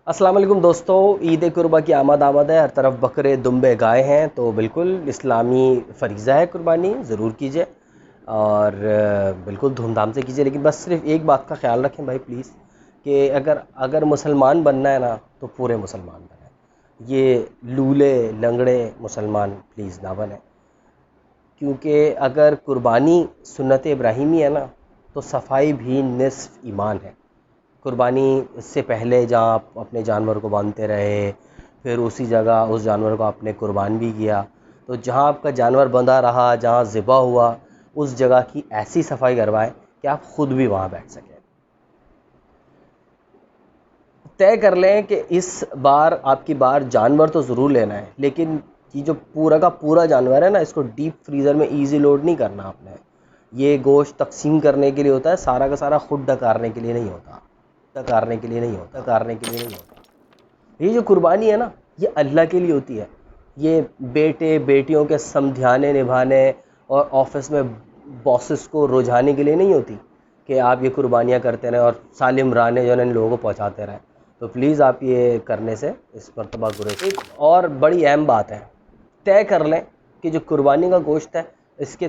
अस्सलाम वालेकुम दोस्तों, ईद कुर्बा की आमद है। हर तरफ बकरे दुम्बे गाय हैं, तो बिल्कुल इस्लामी फ़रीज़ा है कुर्बानी ज़रूर कीजिए और बिल्कुल धूमधाम से कीजिए। लेकिन बस सिर्फ एक बात का ख्याल रखें भाई प्लीज़, कि अगर अगर मुसलमान बनना है ना तो पूरे मुसलमान बने। ये लूले लंगड़े मुसलमान प्लीज़ ना बने, क्योंकि अगर कुर्बानी सुन्नत इब्राहीमी है ना तो सफाई भी निस्फ ईमान है। कुर्बानी से पहले जहाँ आप अपने जानवर को बांधते रहे, फिर उसी जगह उस जानवर को आपने कुर्बान भी किया, तो जहाँ आपका जानवर बंधा रहा, जहाँ ज़िबा हुआ, उस जगह की ऐसी सफाई करवाएं कि आप ख़ुद भी वहाँ बैठ सकें। तय कर लें कि इस बार आपकी बार जानवर तो ज़रूर लेना है, लेकिन ये जो पूरा का पूरा जानवर है ना, इसको डीप फ्रीज़र में ईज़ी लोड नहीं करना आपने। ये गोश्त तकसीम करने के लिए होता है, सारा का सारा खुद डकारने के लिए नहीं होता। ये जो कुर्बानी है ना, ये अल्लाह के लिए होती है। ये बेटे बेटियों के समझाने निभाने और ऑफिस में बॉसेस को रुझाने के लिए नहीं होती कि आप ये कुर्बानियाँ करते रहें और सालिम राने जो है इन लोगों को पहुँचाते रहें। तो प्लीज़ आप ये करने से इस मरतबा गुरेज। एक और बड़ी अहम बात है, तय कर लें कि जो कुर्बानी का गोश्त है इसके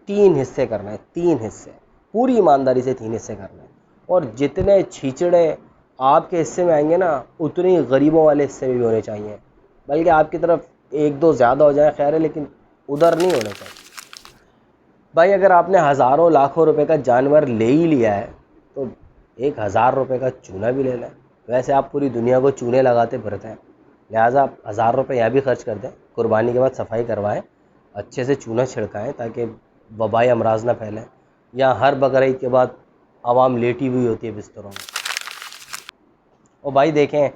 3 हिस्से करना है। 3 हिस्से पूरी ईमानदारी से 3 हिस्से करना है, और जितने छींचड़े आपके हिस्से में आएंगे ना, उतने ही गरीबों वाले हिस्से में भी होने चाहिए। बल्कि आपकी तरफ 1-2 ज़्यादा हो जाए खैर है, लेकिन उधर नहीं होने चाहिए भाई। अगर आपने हज़ारों लाखों रुपए का जानवर ले ही लिया है तो 1000 रुपये का चूना भी ले लें। वैसे आप पूरी दुनिया को चूने लगाते फिरते हैं, लिहाजा आप 1000 रुपये यहाँ भी खर्च कर दें, कुर्बानी के बाद सफाई करवाएं, अच्छे से चूना छिड़काएं ताकि वबाई अमराज ना फैलें। या हर बकरा ईद के बाद आवाम लेटी हुई होती है बिस्तरों में। और भाई देखें,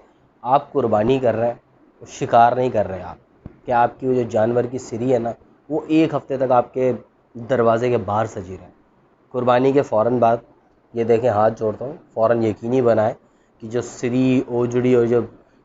आप कुर्बानी कर रहे हैं, शिकार नहीं कर रहे आप, कि आपकी वो जो जानवर की सिरी है ना, वो 1 हफ्ते तक आपके दरवाजे के बाहर सजी रहे। कुर्बानी के फ़ौरन बाद ये देखें, हाथ जोड़ता हूँ, फ़ौरन यकीनी बनाएं कि जो सिरी ओजड़ी और जो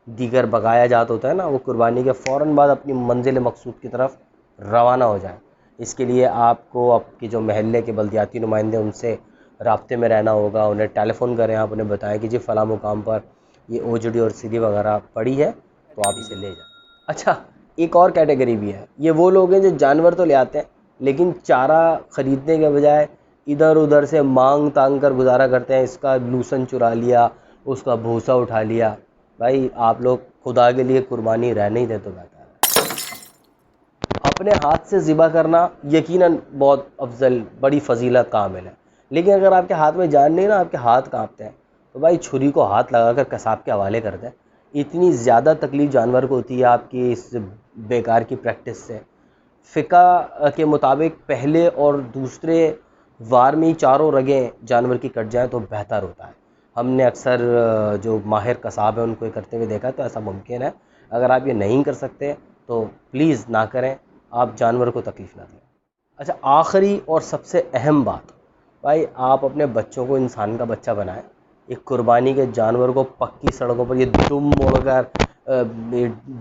दीगर बकाया जात होता है ना, वो कुर्बानी के फ़ौरन बाद अपनी मंजिल मकसूद की तरफ रवाना हो जाए। इसके लिए आपको आपकी जो महल्ले के बल्दियाती नुमाइंदे उनसे राब्ते में रहना होगा। उन्हें टेलीफ़ोन करें, आप उन्हें बताएं कि जी फ़लाँ मुकाम पर ये ओजड़ी और सिरी वगैरह पड़ी है, तो आप इसे ले जाएं। अच्छा, एक और कैटेगरी भी है, ये वो लोग हैं जो जानवर तो ले आते हैं लेकिन चारा ख़रीदने के बजाय इधर उधर से मांग तांग कर गुजारा करते हैं। इसका लूसन चुरा लिया, उसका भूसा उठा लिया। भाई आप लोग खुदा के लिए कुर्बानी रहने ही दें तो बेहतर है। अपने हाथ से ज़िबा करना यकीनन बहुत अफजल, बड़ी फजीलत कामिल है, लेकिन अगर आपके हाथ में जान नहीं ना, आपके हाथ कांपते हैं, तो भाई छुरी को हाथ लगाकर कसाब के हवाले कर दें। इतनी ज़्यादा तकलीफ़ जानवर को होती है आपकी इस बेकार की प्रैक्टिस से। फ़िका के मुताबिक पहले और दूसरे वार में ही चारों रगें जानवर की कट जाएँ तो बेहतर होता है। हमने अक्सर जो माहिर कसाब हैं उनको ये करते हुए देखा है, तो ऐसा मुमकिन है। अगर आप ये नहीं कर सकते तो प्लीज़ ना करें, आप जानवर को तकलीफ़ ना दें। अच्छा, आखिरी और सबसे अहम बात, भाई आप अपने बच्चों को इंसान का बच्चा बनाएं। एक कुर्बानी के जानवर को पक्की सड़कों पर ये दुम मोड़कर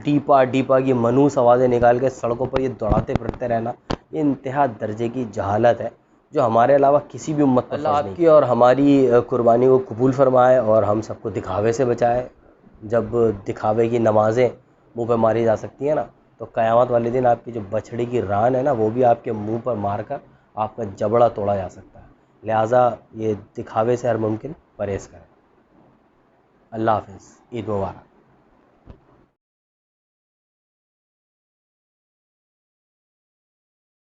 डीपा डीपा की मनूस आवाज़ें निकाल के सड़कों पर ये दौड़ाते फिरते रहना, ये इंतहा दर्जे की जहालत है जो हमारे अलावा किसी भी उम्मत पर अल्लाह आपकी और हमारी कुर्बानी को कबूल फरमाए और हम सबको दिखावे से बचाए। जब दिखावे की नमाज़ें मुंह पे मारी जा सकती हैं ना, तो क़यामत वाले दिन आपकी जो बछड़ी की रान है ना, वो भी आपके मुंह पर मार कर आपका जबड़ा तोड़ा जा सकता है। लिहाजा ये दिखावे से हर मुमकिन परहेज़ करें। अल्लाह हाफ़िज़, ईद मुबारक।